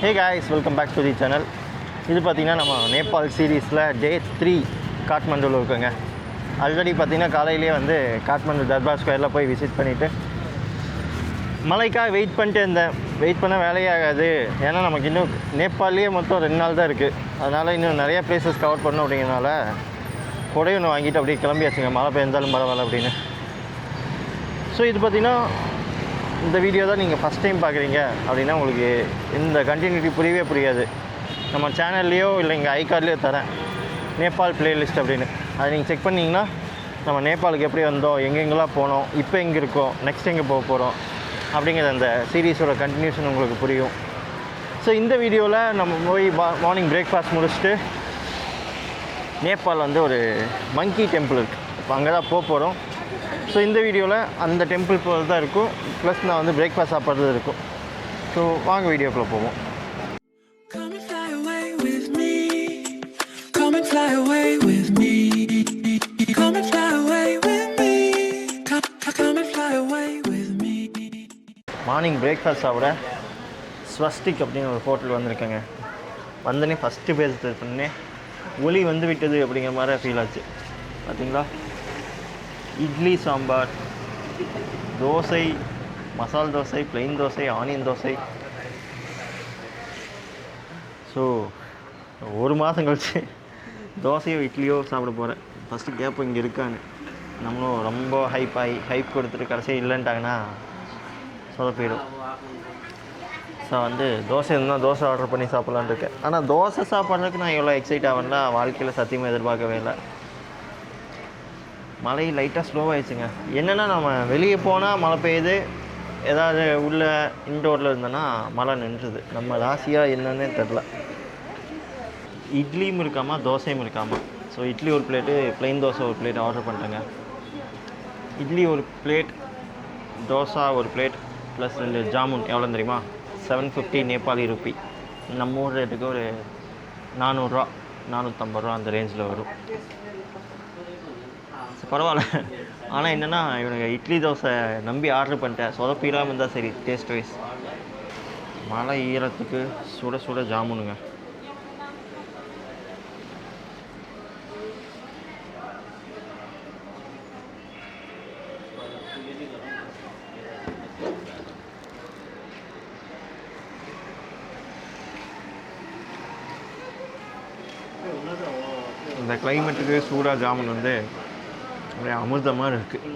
Hey guys, welcome back to the channel. இது பார்த்திங்கன்னா நம்ம நேபாள் சீரீஸில் டே 3 காட்மண்டுவில் இருக்குங்க. ஆல்ரெடி பார்த்திங்கன்னா காலையிலேயே வந்து காட்மண்டு தர்பார் ஸ்கொயரில் போய் விசிட் பண்ணிவிட்டு மழைக்காக வெயிட் பண்ணிட்டு இருந்தேன். வெயிட் பண்ண வேலையாகாது, ஏன்னா நமக்கு இன்னும் நேபாள்லேயே மொத்தம் 2 நாள் தான் இருக்குது. அதனால் இன்னும் நிறையா ப்ளேஸஸ் கவர் பண்ணணும் அப்படிங்கிறனால கொடை ஒன்று வாங்கிட்டு அப்படியே கிளம்பியாச்சுங்க, மழை பெய்ந்தாலும் பரவாயில்ல அப்படின்னு. ஸோ இது பார்த்திங்கன்னா இந்த வீடியோ தான் நீங்கள் ஃபஸ்ட் டைம் பார்க்குறீங்க அப்படின்னா உங்களுக்கு இந்த கண்டினியூட்டி புரியாது. நம்ம சேனல்லையோ இல்லை இங்கே ஐகார்ட்லேயோ தரேன் நேபாள் ப்ளேலிஸ்ட் அப்படின்னு. அதை நீங்கள் செக் பண்ணிங்கன்னா நம்ம நேபாளுக்கு எப்படி வந்தோம், எங்கெங்கெல்லாம் போனோம், இப்போ எங்கே இருக்கோம், நெக்ஸ்ட் எங்கே போக போகிறோம் அப்படிங்கிற அந்த சீரீஸோட கண்டினியூஷன் உங்களுக்கு புரியும். ஸோ இந்த வீடியோவில் நம்ம போய் மார்னிங் பிரேக்ஃபாஸ்ட் முடிச்சுட்டு நேபாள் வந்து ஒரு மங்கி டெம்பிள் இருக்குது, இப்போ அங்கே தான் போக போகிறோம். ஸோ இந்த வீடியோவில் அந்த டெம்பிள் போகிறது தான் இருக்கும், ப்ளஸ் நான் வந்து பிரேக்ஃபாஸ்ட் சாப்பிட்றது இருக்கும். ஸோ வாங்க வீடியோக்குள்ளே போவோம். மார்னிங் பிரேக்ஃபாஸ்ட் சாப்பிட ஸ்வஸ்டிக் அப்படின்னு ஒரு ஹோட்டல் வந்திருக்கேங்க. வந்தனே ஃபஸ்ட்டு பேசுறது பண்ணேன், ஒலி வந்து விட்டது அப்படிங்கிற மாதிரி ஃபீல் ஆச்சு. பார்த்தீங்களா, இட்லி சாம்பார், தோசை, மசால் dosa, plain dosa, onion dosa. So ஒரு மாதம் கழிச்சு தோசையோ இட்லியோ சாப்பிட போகிறேன். ஃபஸ்ட்டு கேட்போம் இங்கே இருக்கான்னு. நம்மளும் ரொம்ப ஹைப் கொடுத்துட்டு கடைசியாக இல்லைன்ட்டாங்கன்னா சொதப்பிடும். ஸோ வந்து தோசை இருந்தால் தோசை ஆர்டர் பண்ணி சாப்பிட்லான்னு இருக்கேன். ஆனால் தோசை சாப்பிட்றதுக்கு நான் எவ்வளோ எக்ஸைட் ஆவேன்னா வாழ்க்கையில் சத்தியமாக எதிர்பார்க்கவே இல்லை. மழை லைட்டாக ஸ்லோவாகிடுச்சுங்க. என்னென்னா நம்ம வெளியே போனால் மழை பெய்யுது, ஏதாவது உள்ள இன்டோரில் இருந்தோன்னா மழை நின்றுது. நம்ம ராசியாக என்னன்னே தெரில. இட்லியும் இருக்காமா தோசையும் இருக்காமா. ஸோ இட்லி ஒரு பிளேட்டு, ப்ளெயின் தோசை ஒரு பிளேட் ஆர்டர் பண்ணிட்டேங்க. இட்லி ஒரு பிளேட், தோசை ஒரு பிளேட், ப்ளஸ் 2 ஜாமுன். எவ்வளோ தெரியுமா? 750 நேபாளி ருப்பி. நம்ம ஊர் ரேட்டுக்கு ஒரு 400 ரூபா 450 ரூபா அந்த ரேஞ்சில் வரும். பரவாயில்ல. ஆனால் என்னென்னா இவனுங்க இட்லி தோசை நம்பி ஆர்டர் பண்ணிட்டேன், சொதப்பிடாமல் இருந்தால் சரி டேஸ்ட் வைஸ். மழை ஈரத்துக்கு சுட சுட ஜாமுனுங்க. இந்த கிளைமேட்டுக்கு சூடாக ஜாமுன் வந்து அப்படியே அமிர்தமாக இருக்குது.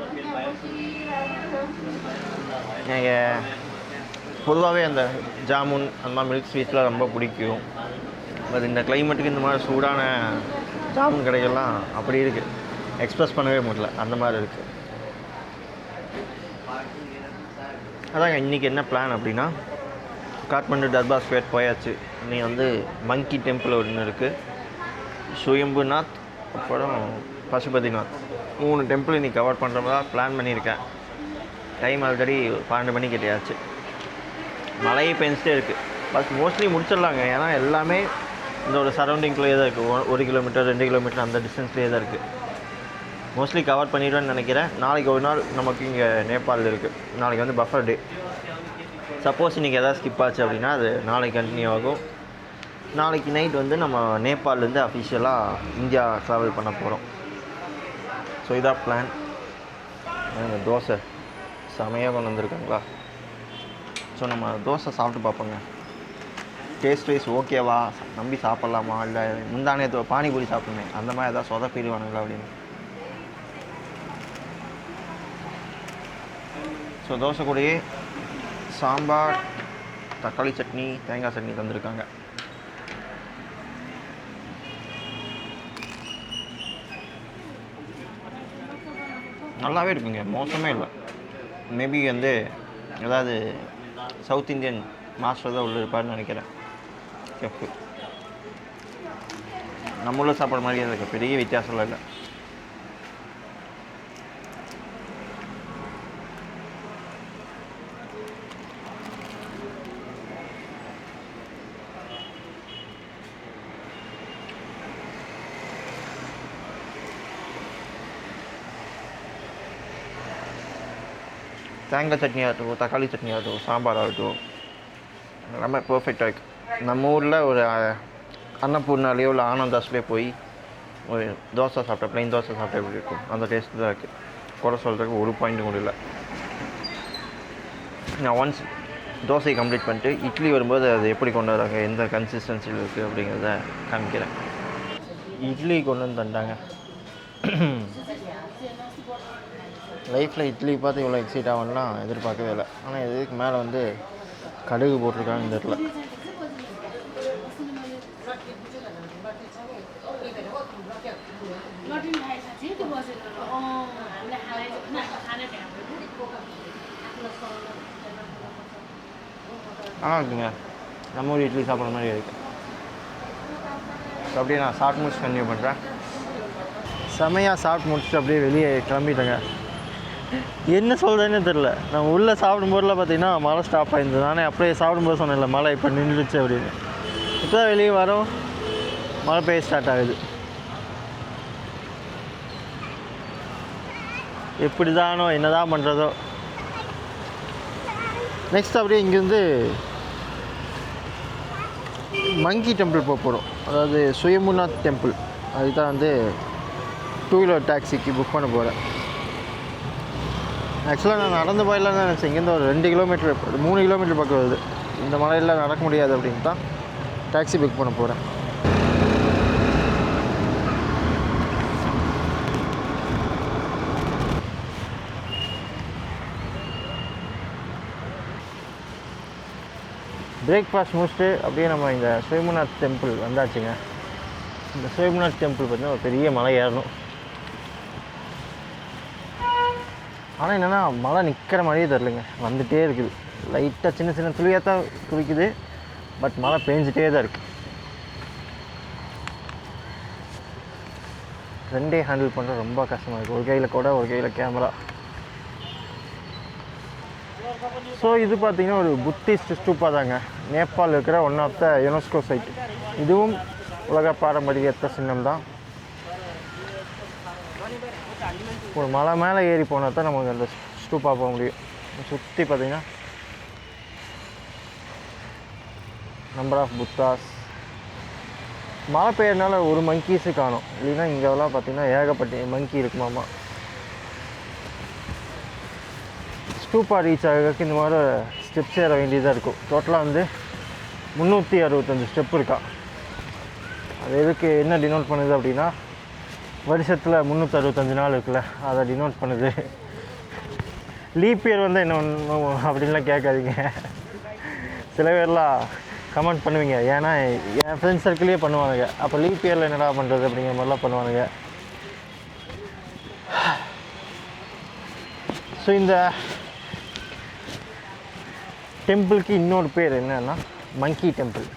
நீங்கள் பொதுவாகவே அந்த ஜாமுன் அந்த மாதிரி மில்க் ஸ்வீட்ஸ்லாம் ரொம்ப பிடிக்கும். பட் இந்த கிளைமேட்டுக்கு இந்த மாதிரி சூடான ஜாமுன் கடைகள்லாம் அப்படி இருக்குது, எக்ஸ்ப்ரெஸ் பண்ணவே முடியல, அந்த மாதிரி இருக்குது. அதாங்க இன்றைக்கி என்ன பிளான் அப்படின்னா, காட்மண்டு தர்பார் ஸ்கொயர் போயாச்சு. இன்றைக்கி வந்து மங்கி டெம்பிள் ஒன்று இருக்குது, சுயம்புநாத், அப்புறம் பசுபதிநாத், 3 டெம்பிள் இன்றைக்கி கவர் பண்ணுற மாதிரி பிளான் பண்ணியிருக்கேன். டைம் ஆல்ரெடி 12 மணி கிட்டேயாச்சு. மழையே பெஞ்சிட்டே இருக்குது. பட் மோஸ்ட்லி முடிச்சிடலாங்க, ஏன்னா எல்லாமே இந்த ஒரு சரௌண்டிங்லேயே தான் இருக்குது. 1 கிலோமீட்டர் 2 கிலோமீட்டர் அந்த டிஸ்டன்ஸ்லேயே தான் இருக்குது. மோஸ்ட்லி கவர் பண்ணிடுவேன்னு நினைக்கிறேன். நாளைக்கு ஒரு நாள் நமக்கு இங்கே நேபாளில் இருக்குது. நாளைக்கு வந்து பஃபர் டே. சப்போஸ் இன்றைக்கி எதாவது ஸ்கிப் ஆச்சு அப்படின்னா அது நாளைக்கு கண்டினியூ ஆகும். நாளைக்கு நைட் வந்து நம்ம நேபாள்லேருந்து அஃபிஷியலாக இந்தியா ட்ராவல் பண்ண போகிறோம். ஸோ இதான் பிளான். இந்த தோசை செமையாக கொண்டு வந்திருக்காங்களா. ஸோ நம்ம தோசை சாப்பிட்டு பார்ப்போங்க. டேஸ்ட் வைஸ் ஓகேவா, நம்பி சாப்பிட்லாமா, இல்லை முந்தானே பானிபூரி சாப்பிட்ணும் அந்த மாதிரி எதாவது சொதப்பிடுவானுங்களா அப்படின்னு. ஸோ தோசை கூடயே சாம்பார், தக்காளி சட்னி, தேங்காய் சட்னி தந்திருக்காங்க. நல்லாவே இருக்குங்க, மோசமே இல்லை. மேபி வந்து ஏதாவது சவுத் இந்தியன் மாஸ்டர் தான் உள்ள இருப்பார்னு நினைக்கிறேன். செஃப்பு நம்ம உள்ள சாப்பாடு மாதிரியே இருக்குது, பெரிய வித்தியாசம்லாம் இல்லை. தேங்காய் சட்னி ஆகட்டும், தக்காளி சட்னி ஆகட்டும், சாம்பார் ஆகட்டும், எல்லாமே பர்ஃபெக்டாக இருக்குது. நம்ம ஊரில் ஒரு அன்னபூர்ணாலேயோ இல்லை ஆனந்தாஸ்லேயோ போய் ஒரு தோசை சாப்பிட்டா ப்ளைன் தோசை சாப்பிட்டா எப்படி இருக்கும் அந்த டேஸ்ட்டு தான் இருக்குது. குறை சொல்கிறதுக்கு ஒரு பாயிண்ட்டும் கூட இல்லை. நான் ஒன்ஸ் தோசையை கம்ப்ளீட் பண்ணிட்டு இட்லி வரும்போது அது எப்படி கொண்டு வராங்க, எந்த கன்சிஸ்டன்சியில் இருக்குது அப்படிங்கிறத காமிக்கிறேன். இட்லி கொண்டு வந்து தந்தாங்க. லைஃப்பில் இட்லி பார்த்து இவ்வளோ எக்ஸைட் ஆகணும்னா எதிர்பார்க்கவே இல்லை. ஆனால் இதுக்கு மேலே வந்து கடுகு போட்டிருக்காங்கன்னு தெரியல. ஆனால் இருக்குங்க, நம்ம ஊர் இட்லி சாப்பிட்ற மாதிரி இருக்குது. ஸோ அப்படியே நான் சாப்பிட்டு முடிச்சு கன்டினியூ பண்ணுறேன். செமையாக சாப்பிட்டு முடிச்சுட்டு அப்படியே வெளியே கிளம்பிட்டேங்க. என்ன சொல்கிறேன்னு தெரில. நான் உள்ளே சாப்பிடும்போதெல்லாம் பார்த்தீங்கன்னா மழை ஸ்டாப் ஆகிருந்தது. நானே அப்படியே சாப்பிடும்போது சொன்னேன்ல மழை இப்போ நின்றுச்சு அப்படின்னு. இப்போ தான் வெளியே வரோம், மழை பெய்ய ஸ்டார்ட் ஆகுது. எப்படி தானோ என்ன தான் பண்ணுறதோ. நெக்ஸ்ட் அப்படியே இங்கேருந்து மங்கி டெம்பிள் போக போகிறோம். அதாவது சுயம்புநாத் டெம்பிள். அதுதான் வந்து 2 வீலர் டாக்ஸிக்கு புக் பண்ண போகிறேன். ஆக்சுவலாக நான் நடந்து போயிடலாம் தான் நினச்சேன். இங்கேருந்து ஒரு 2 கிலோமீட்டர் 3 கிலோமீட்டர் பக்கம் வருது. இந்த மலையில் நடக்க முடியாது அப்படின்னு தான் டாக்ஸி புக் பண்ண போகிறேன். பிரேக்ஃபாஸ்ட் முடிச்சுட்டு அப்படியே நம்ம இந்த சுயம்புநாத் டெம்பிள் வந்தாச்சுங்க. இந்த சுயம்புநாத் டெம்பிள் பார்த்தீங்கன்னா ஒரு பெரிய மலை ஏறணும். ஆனால் என்னென்னா மழை நிற்கிற மாதிரியே தெரிலங்க, வந்துகிட்டே இருக்குது. லைட்டாக சின்ன சின்ன துளியாக தான் துளிக்குது, பட் மழை பெஞ்சிட்டே தான் இருக்குது. ரெண்டே ஹேண்டில் பண்ணுறது ரொம்ப கஷ்டமாக இருக்குது. ஒரு கையில் கூட ஒரு கையில் கேமரா. ஸோ இது பார்த்திங்கன்னா ஒரு புத்திஸ்ட் ஸ்தூப்பா தாங்க. நேபாள் இருக்கிற one of the UNESCO site. இதுவும் உலக பாரம்பரியத்த சின்னம் தான். ஒரு மலை மேலே ஏறி போனால் தான் நமக்கு அந்த ஸ்தூப்பா போக முடியும். சுற்றி பார்த்திங்கன்னா நம்பர் ஆஃப் புத்தாஸ். மழை பெய்யறதுனால ஒரு மங்கீஸு காணும். இல்லைன்னா இங்கெல்லாம் பார்த்திங்கன்னா ஏகப்பட்ட மங்கி இருக்குமாமா. ஸ்டூப்பா ரீச் ஆகிறதுக்கு இந்த மாதிரி ஸ்டெப்ஸ் ஏற வேண்டியதாக இருக்கும். டோட்டலாக வந்து 365 ஸ்டெப் இருக்கா. அது எதுக்கு என்ன டினோட் பண்ணுது அப்படின்னா, வருஷத்தில் 365 நாள் இருக்குல்ல, அதை டினோட் பண்ணுது. லீப் இயர் வந்து என்ன அப்படின்லாம் கேட்காதீங்க. சில பேர்லாம் கமெண்ட் பண்ணுவீங்க. ஏன்னா என் ஃப்ரெண்ட்ஸ் சர்க்கிளே பண்ணுவானுங்க. அப்போ லீப் இயரில் என்னடா பண்ணுறது அப்படிங்கிற மாதிரிலாம் பண்ணுவானுங்க. ஸோ இந்த டெம்பிளுக்கு இன்னொரு பேர் என்னன்னா மங்கி டெம்பிள்.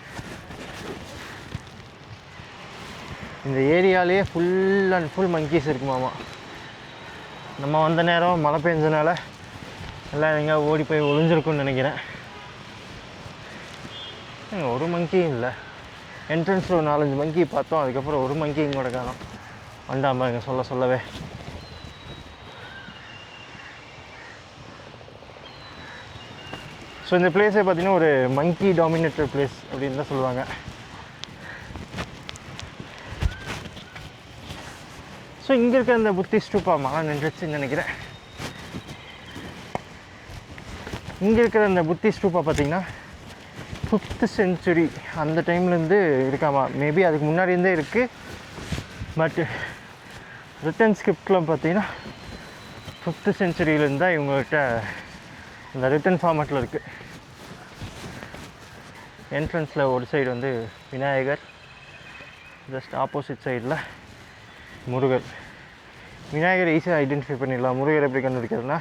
இந்த ஏரியாலேயே ஃபுல் அண்ட் ஃபுல் மங்கீஸ் இருக்குமாமா. நம்ம வந்த நேரம் மழை பெஞ்சனால எல்லாம் எங்கே ஓடி போய் ஒளிஞ்சிருக்குன்னு நினைக்கிறேன். ஒரு மங்கியும் இல்லை. என்ட்ரன்ஸில் ஒரு 4-5 மங்கி பார்த்தோம். அதுக்கப்புறம் ஒரு மங்கியும் கூட காணோம். வண்டாமல் இங்கே சொல்லவே. ஸோ இந்த பிளேஸே பார்த்திங்கன்னா ஒரு மங்கி டாமினேட்டட் பிளேஸ் அப்படின்னு தான் சொல்லுவாங்க. ஸோ இங்கே இருக்க அந்த புத்திஸ்ட் ஸ்தூப்பா மழை நின்றுச்சுன்னு நினைக்கிறேன். இங்கே இருக்கிற அந்த புத்திஸ்ட் ஸ்தூப்பா பார்த்திங்கன்னா 5th century அந்த டைம்லேருந்து இருக்காமா. மேபி அதுக்கு முன்னாடி இருந்தே இருக்குது. பட் ரிட்டன் ஸ்கிரிப்டில் பார்த்திங்கன்னா 5th centuryலேருந்து தான் இவங்ககிட்ட இந்த ரிட்டன் ஃபார்மேட்டில் இருக்குது. என்ட்ரன்ஸில் ஒரு சைடு வந்து விநாயகர், ஜஸ்ட் ஆப்போசிட் சைடில் முருகர். விநாயகர் ஈஸியாக ஐடென்டிஃபை பண்ணிடலாம். முருகர் எப்படி கண்டுபிடிக்கிறதுனா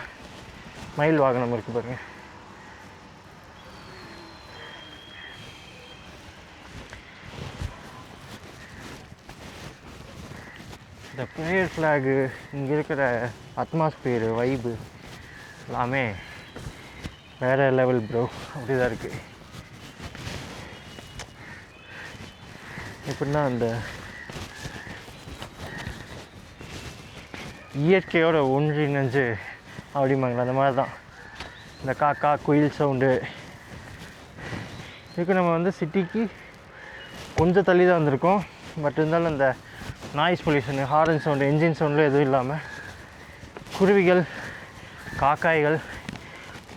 மயில் வாகனம் இருக்குது பாருங்கள். இந்த ப்ரேயர் ஃப்ளாகு, இங்கே இருக்கிற அட்மாஸ்பியர் வைபு எல்லாமே வேறு லெவல் ப்ரோ. அப்படி தான் இருக்குது. எப்படின்னா அந்த இயற்கையோட ஒன்றிணைஞ்சு அப்படிம்பாங்களா, அந்த மாதிரி தான். இந்த காக்கா குயில் சவுண்டு இதுக்கு நம்ம வந்து சிட்டிக்கு கொஞ்சம் தள்ளி தான் வந்திருக்கோம். பட் இருந்தாலும் இந்த noise pollution, horn sound, engine சவுண்டில் எதுவும் இல்லாமல் குருவிகள், காக்காய்கள்,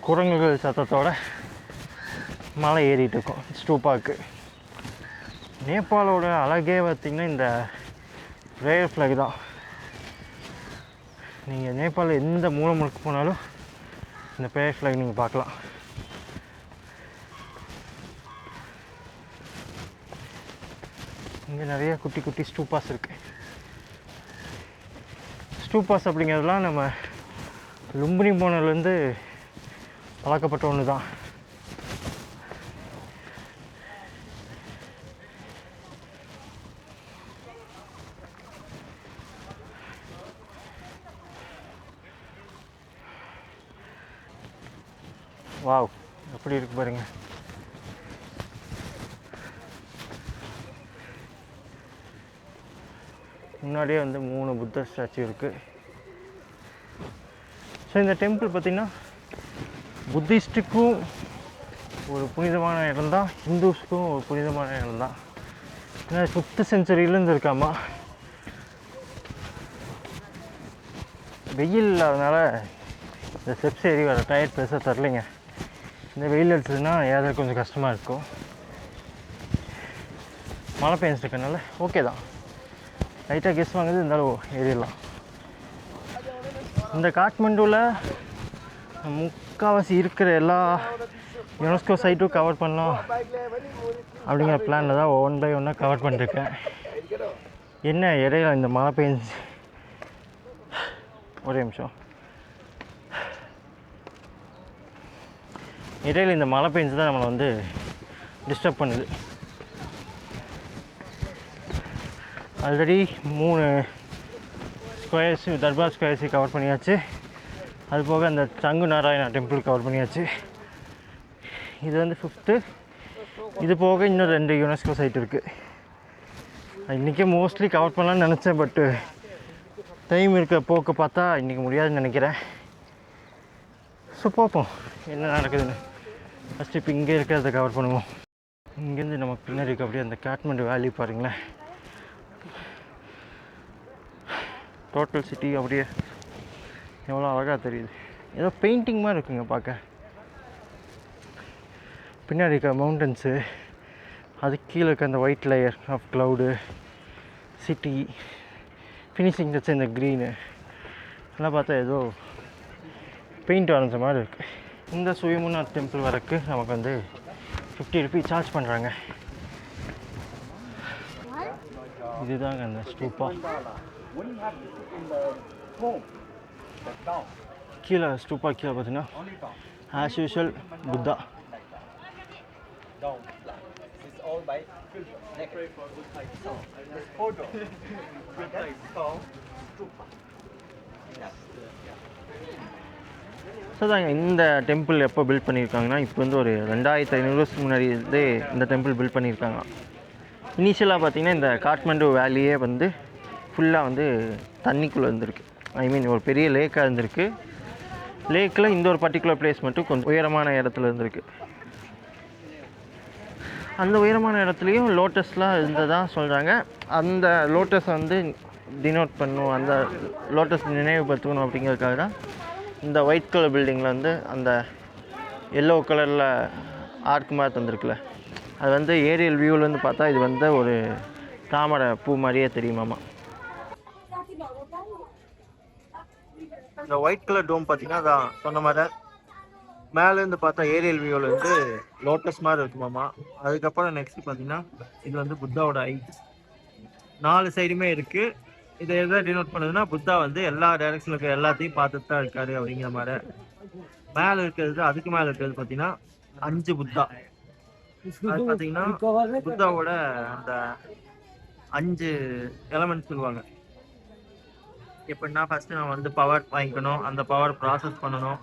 குரங்குகள் சத்தத்தோட மலை ஏறிட்டு இருக்கோம் ஸ்டூப்பாவுக்கு. நேபாளோட அழகே பார்த்திங்கன்னா இந்த ரேர் ஃப்ளாக் தான். நீங்கள் நேபாளில் எந்த மூலை முழுக்க போனாலும் இந்த ப்ரேயர் ஃப்ளாக் நீங்கள் பார்க்கலாம். இங்கே நிறைய குட்டி குட்டி ஸ்டூப்பாஸ் இருக்குது. ஸ்டூப்பாஸ் அப்படிங்கிறதுலாம் நம்ம லும்பினி போனதுலேருந்து பழக்கப்பட்ட ஒன்று தான். வாவ், எப்படி இருக்கு பாருங்க. முன்னாடியே வந்து 3 புத்தர் ஸ்டாச்சு இருக்குது. ஸோ இந்த டெம்பிள் பார்த்திங்கன்னா புத்திஸ்ட்டுக்கும் ஒரு புனிதமான இடம் தான், ஹிந்துஸ்க்கும் ஒரு புனிதமான இடம் தான். ஏன்னா 5th செஞ்சுரியிலேருந்து இருக்காமா. வெயில் இல்லாதனால இந்த ஸ்டெப்ஸ் ஏறி வர டயர்ட் பெருசாக தரலைங்க. இந்த வெயில் அடிச்சதுன்னா ஏதாவது கொஞ்சம் கஷ்டமாக இருக்கும். மழை பெஞ்சிருக்கனால ஓகே தான், லைட்டாக கெஸ் வாங்குது, இருந்தாலும் ஏறிடலாம். இந்த காட்மண்டுவில் முக்கால்வாசி இருக்கிற எல்லா யுனெஸ்கோ சைட்டும் கவர் பண்ணலாம் அப்படிங்கிற பிளானில் தான் ஒன் பை ஒன்னாக கவர் பண்ணிருக்கேன். என்ன இடையில இந்த மழை பெஞ்சு, ஒரே நிமிஷம், இடையில இந்த மழை பெஞ்சு தான் நம்மளை வந்து டிஸ்டர்ப் பண்ணுது. ஆல்ரெடி 3 ஸ்கொயர்ஸ் தர்பார் ஸ்கொயர்ஸை கவர் பண்ணியாச்சு. அது போக அந்த சங்கு நாராயணா டெம்பிள் கவர் பண்ணியாச்சு. இது வந்து 5th. இது போக இன்னும் 2 யுனெஸ்கோ சைட் இருக்குது. இன்றைக்கே மோஸ்ட்லி கவர் பண்ணலான்னு நினச்சேன். பட்டு டைம் இருக்க போக்கு பார்த்தா இன்றைக்கி முடியாதுன்னு நினைக்கிறேன். ஸோ பார்ப்போம் என்ன நடக்குதுன்னு. ஃபஸ்ட்டு இப்போ இங்கே இருக்கிறத கவர் பண்ணுவோம். இங்கேருந்து நமக்கு பின்னாடி இருக்க அப்படியே அந்த காட்மண்டு வேலி பாருங்களேன். டோட்டல் சிட்டி அப்படியே எவ்வளோ அழகாக தெரியுது. ஏதோ பெயிண்டிங் மாதிரி இருக்குங்க பார்க்க. பின்னாடி இருக்க மவுண்டன்ஸு, அதுக்கு கீழே இருக்க அந்த white layer of cloud, city finishing touch இந்த க்ரீனு எல்லாம் பார்த்தா ஏதோ பெயிண்ட் வரைஞ்ச மாதிரி இருக்குது. இந்த சுயமுனாத் டெம்பிள் வரக்கு நமக்கு வந்து 50 ரூபீஸ் சார்ஜ் பண்ணுறாங்க. இதுதாங்க அந்த ஸ்டூப்பா. கீழே ஸ்டூப்பா கீழே பார்த்தீங்கன்னா ஆஸ் யூஷுவல் புத்தா. ஸோ தாங்க இந்த டெம்பிள் எப்போ பில்ட் பண்ணியிருக்காங்கன்னா, இப்போ வந்து ஒரு 2500 வருஷத்துக்கு முன்னாடியே இந்த டெம்பிள் பில்ட் பண்ணியிருக்காங்க. இனிஷியலாக பார்த்திங்கன்னா இந்த காட்மண்டு வேலியே வந்து ஃபுல்லாக வந்து தண்ணிக்குள்ளே இருந்திருக்கு. ஐ மீன் ஒரு பெரிய லேக்காக இருந்திருக்கு. லேக்கில் இந்த ஒரு பர்டிகுலர் பிளேஸ் மட்டும் கொஞ்சம் உயரமான இடத்துல இருந்திருக்கு. அந்த உயரமான இடத்துலையும் லோட்டஸ்லாம் இருந்ததாக சொல்கிறாங்க. அந்த லோட்டஸ் வந்து டினோட் பண்ணும், அந்த லோட்டஸ் நினைவுபடுத்தணும் அப்படிங்கிறதுக்காக தான் இந்த ஒயிட் கலர் பில்டிங்கில் வந்து அந்த எல்லோ கலரில் ஆர்க் மாதிரி தந்துருக்குல்ல, அது வந்து ஏரியல் வியூவிலேருந்து பார்த்தா இது வந்து ஒரு தாமரை பூ மாதிரியே தெரியுமாமா. இந்த ஒயிட் கலர் டோம் பார்த்தீங்கன்னா அதான் சொன்ன மாதிரி மேலேருந்து பார்த்தா ஏரியல் வியூவில் வந்து லோட்டஸ் மாதிரி இருக்குமாமா. அதுக்கப்புறம் நெக்ஸ்ட் பார்த்தீங்கன்னா இது வந்து புத்தாவோட ஐ 4 சைடுமே இருக்குது. இதை எதை டினோட் பண்ணுதுன்னா புத்தா வந்து எல்லா டைரக்ஷனில் இருக்க எல்லாத்தையும் பார்த்துட்டு தான் இருக்காரு அப்படிங்கிற மாதிரி. மேலே இருக்கிறது, அதுக்கு மேலே இருக்கிறது பார்த்தீங்கன்னா 5 புத்தா. அது பார்த்தீங்கன்னா புத்தாவோட அந்த 5 எலமெண்ட்ஸ் சொல்லுவாங்க. எப்படின்னா ஃபஸ்ட்டு நம்ம வந்து பவர் வாங்கிக்கணும், அந்த பவர் ப்ராசஸ் பண்ணணும்,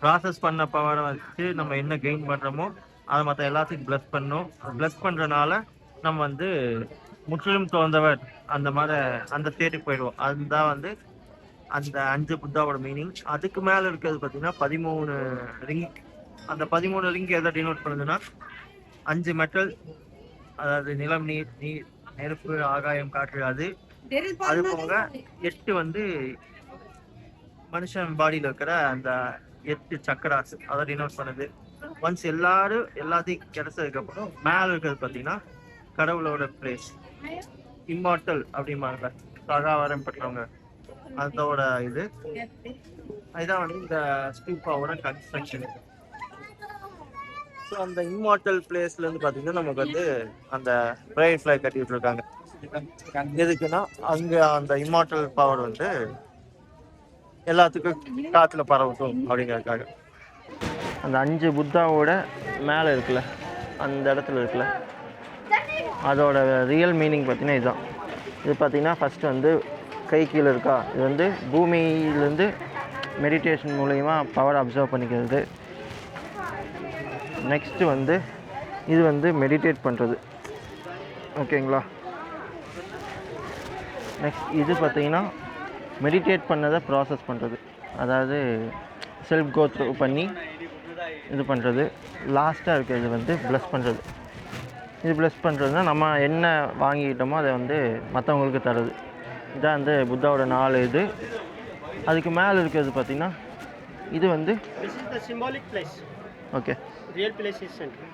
ப்ராசஸ் பண்ண பவரை வச்சு நம்ம என்ன கெயின் பண்ணுறோமோ அதை மற்ற எல்லாத்துக்கும் ப்ளஸ் பண்ணணும். ப்ளஸ் பண்ணுறனால நம்ம வந்து முற்றிலும் தோன்றவர் அந்த மாதிரி அந்த ஸ்டேட்டுக்கு போயிடுவோம். அதுதான் வந்து அந்த 5 புத்தாவோட மீனிங். அதுக்கு மேலே இருக்கிறது பார்த்தீங்கன்னா 13 ரிங். அந்த 13 ரிங் எதை டினோட் பண்ணுதுன்னா 5 மெட்டல், அதாவது நிலம், நீர், நெருப்பு, ஆகாயம், காற்று. அது போக 8 வந்து மனுஷன் பாடியில இருக்கிற அந்த 8 சக்கராஸ் அதை டினோட் பண்ணுது. ஒன்ஸ் எல்லாத்தையும் கிடைச்சதுக்கு அப்புறம் மேல இருக்கிறது பார்த்தீங்கன்னா கடவுளோட பிளேஸ், இம்மார்டல் அப்படிம்பாங்க, சகாவரம் பெற்றவங்க, அதோட இதுதான் வந்து இந்த ஸ்டூப்பாவோட கன்ஸ்ட்ரக்ஷன். ஸோ அந்த இம்மார்டல் பிளேஸ்ல இருந்து பார்த்தீங்கன்னா நமக்கு வந்து அந்த ப்ரேயர் ஃபிளாக் கட்டி விட்டுருக்காங்க. எதுக்குன்னா அங்க அந்த இம்மார்டல் பவர் வந்து எல்லாத்துக்கும் காத்துல பரவட்டும் அப்படிங்கிறதுக்காக. அந்த 5 புத்தாவோட மேலே இருக்குல்ல, அந்த இடத்துல இருக்குல்ல, அதோட ரியல் மீனிங் பார்த்தீங்கன்னா இதுதான். இது பார்த்தீங்கன்னா ஃபஸ்ட்டு வந்து கை கீழே இருக்கா, இது வந்து பூமியிலேருந்து மெடிடேஷன் மூலயமா பவர் அப்சர்வ் பண்ணிக்கிறது. நெக்ஸ்ட்டு வந்து இது வந்து மெடிடேட் பண்ணுறது, ஓகேங்களா. நெக்ஸ்ட் இது பார்த்தீங்கன்னா மெடிடேட் பண்ணதை ப்ராசஸ் பண்ணுறது, அதாவது செல்ஃப் கோ த்ரூ பண்ணி இது பண்ணுறது. லாஸ்ட்டாக இருக்கிறது வந்து ப்ளஸ் பண்ணுறது. இது ப்ளஸ் பண்ணுறதுனா நம்ம என்ன வாங்கிக்கிட்டோமோ அதை வந்து மற்றவங்களுக்கு தருது. இதான் வந்து புத்தாவோட 4 இது. அதுக்கு மேலே இருக்கிறது பார்த்திங்கன்னா இது வந்து symbolic place. Okay, real place is centre.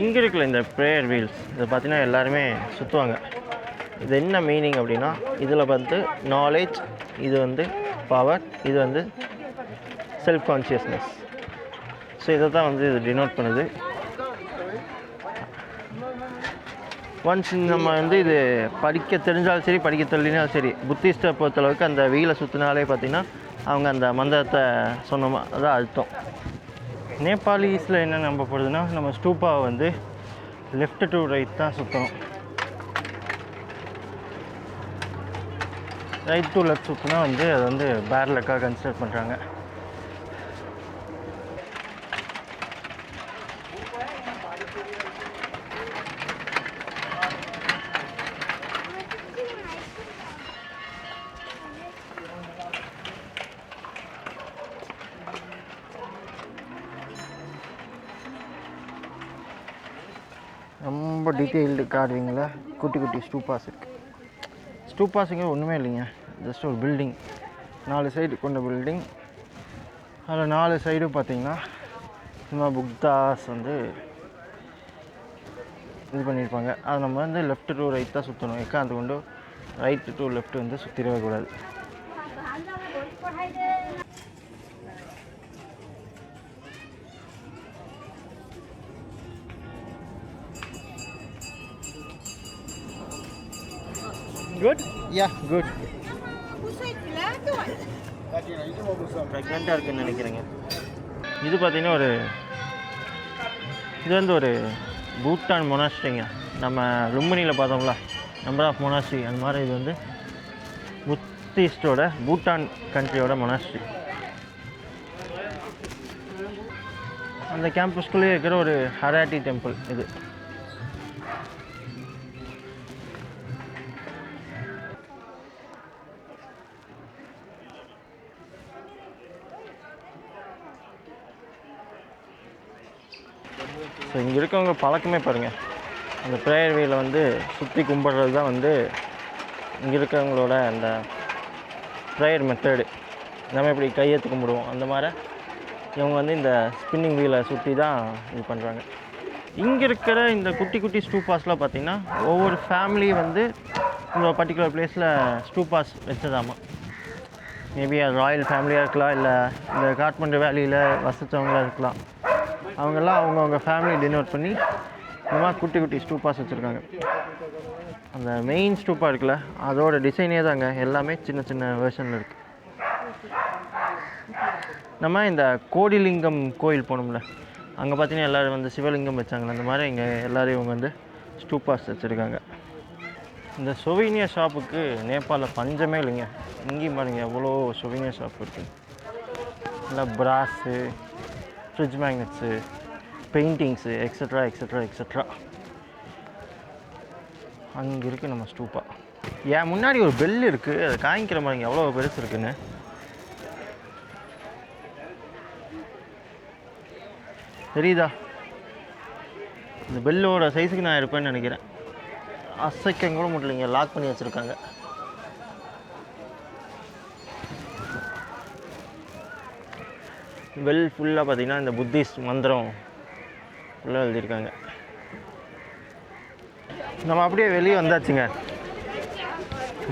இங்கே இருக்குல்ல இந்த ப்ரேயர் வீல்ஸ், இதை பார்த்தீங்கன்னா எல்லாருமே சுற்றுவாங்க. இது என்ன மீனிங் அப்படின்னா, இதில் வந்து நாலேஜ், இது வந்து பவர், இது வந்து செல்ஃப் கான்ஷியஸ்னஸ். ஸோ இதை தான் வந்து இது டினோட் பண்ணுது. ஒன்ஸ் நம்ம வந்து இது படிக்க தெரிஞ்சாலும் சரி, படிக்க தெரியலனாலும் சரி, புத்திஸ்ட்டை பொறுத்தளவுக்கு அந்த வீலை சுற்றினாலே பார்த்திங்கன்னா அவங்க அந்த மந்திரத்தை சொன்னோமா அதான் அர்த்தம். நேபாளிஸில் என்ன நம்பப்படுதுன்னா, நம்ம ஸ்டூப்பாவை வந்து லெஃப்ட் டு ரைட் தான் சுற்றணும். ரைட் டு லெஃப்ட் சுற்றினா வந்து அது வந்து பேட் லக்காக கன்சிடர் பண்ணுறாங்க. ரொம்ப டீட்டெயில்டு கார்விங்கில் குட்டி குட்டி ஸ்டூப்பாஸ் இருக்குது. ஸ்டூப்பாஸுங்க ஒன்றுமே இல்லைங்க, ஜஸ்ட் ஒரு பில்டிங், 4 சைடு கொண்ட பில்டிங். அதில் 4 சைடும் பார்த்திங்கன்னா சும்மா புக்தாஸ் வந்து இது பண்ணியிருப்பாங்க. அதை நம்ம வந்து லெஃப்ட் டு ரைட் தான் சுற்றணும். எக்காந்து கொண்டு ரைட்டு டு லெஃப்ட் வந்து சுற்றிடவே கூடாது. Good? Yeah, good. ப்ரெக்னெண்ட்டாக இருக்குன்னு நினைக்கிறேங்க. இது பார்த்தீங்கன்னா இது வந்து ஒரு பூட்டான் மொனாஸ்ட்ரிங்க. நம்ம லும்பினியில் பார்த்தோம்ல நம்பர் ஆஃப் மொனாஸ்ட்ரி, அந்த மாதிரி இது வந்து புத்திஸ்டோட பூட்டான் கண்ட்ரியோட மொனாஸ்ட்ரி. அந்த கேம்பஸ்குள்ளேயே இருக்கிற ஒரு ஹராட்டி டெம்பிள் இது. ஸோ இங்கே இருக்கவங்க பழக்கமே பாருங்கள், அந்த ப்ரேயர் வேல வந்து சுற்றி கும்பிட்றது தான் வந்து இங்கே இருக்கிறவங்களோட அந்த ப்ரேயர் மெத்தடு. நம்ம இப்படி கையெழுத்து கும்பிடுவோம், அந்த மாதிரி இவங்க வந்து இந்த ஸ்பின்னிங் வீலை சுற்றி தான் இது பண்ணுறாங்க. இங்கே இருக்கிற இந்த குட்டி குட்டி ஸ்டூப்பாஸ்லாம் பார்த்திங்கன்னா ஒவ்வொரு ஃபேமிலி வந்து இந்த பர்டிகுலர் பிளேஸில் ஸ்டூப்பாஸ் வச்சதாமா. மேபி அது ராயல் ஃபேமிலியாக இருக்கலாம், இல்லை இந்த காட்மண்டு வேலியில் வசித்தவங்களாக இருக்கலாம். அவங்கெல்லாம் அவங்கவுங்க ஃபேமிலி டினோட் பண்ணி இந்த மாதிரி குட்டி குட்டி ஸ்டூப்பாஸ் வச்சுருக்காங்க. அந்த மெயின் ஸ்டூப்பாக இருக்குல்ல, அதோட டிசைனே தாங்க எல்லாமே சின்ன சின்ன வேர்ஷனில் இருக்குது. நம்ம இந்த கோடிலிங்கம் கோயில் போனோம்ல, அங்கே பார்த்தீங்கன்னா எல்லோரும் வந்து சிவலிங்கம் வச்சாங்களே, அந்த மாதிரி இங்கே எல்லோரும் இவங்க வந்து ஸ்டூப்பாஸ் வச்சுருக்காங்க. இந்த சொவீனியர் ஷாப்புக்கு நேபாளில் பஞ்சமே இல்லைங்க. இங்கேயும் பாருங்கள் எவ்வளோ சொவீனியர் ஷாப் இருக்குது. இல்லை brass, fridge magnets, paintings, extra extra extra. அங்கே இருக்குது நம்ம ஸ்டூப்பா. ஏன் முன்னாடி ஒரு பெல் இருக்குது, அதை காய்க்கிற மாதிரிங்க எவ்வளோ பெருசு இருக்குன்னு. தெரியுதா? இந்த பெல்லோட சைஸுக்கு நான் இருப்பேன்னு நினைக்கிறேன். அசைக்க கூட முடியலைங்க, லாக் பண்ணி வச்சுருக்காங்க. பெல் ஃபுல்லாக பார்த்தீங்கன்னா இந்த புத்திஸ்ட் மந்திரம் ஃபுல்லாக எழுதியிருக்காங்க. நம்ம அப்படியே வெளியே வந்தாச்சுங்க.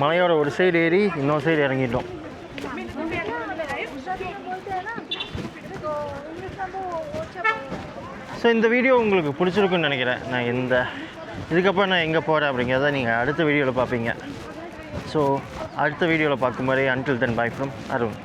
மலையோட ஒரு சைடு ஏறி இன்னொரு சைடு இறங்கிட்டோம். ஸோ இந்த வீடியோ உங்களுக்கு பிடிச்சிருக்குன்னு நினைக்கிறேன். நான் இதுக்கப்புறம் நான் எங்கே போகிறேன் அப்படிங்கிறத நீங்கள் அடுத்த வீடியோவில் பார்ப்பீங்க. ஸோ அடுத்த வீடியோவில் பார்க்கும் வரை until then bye from Arun.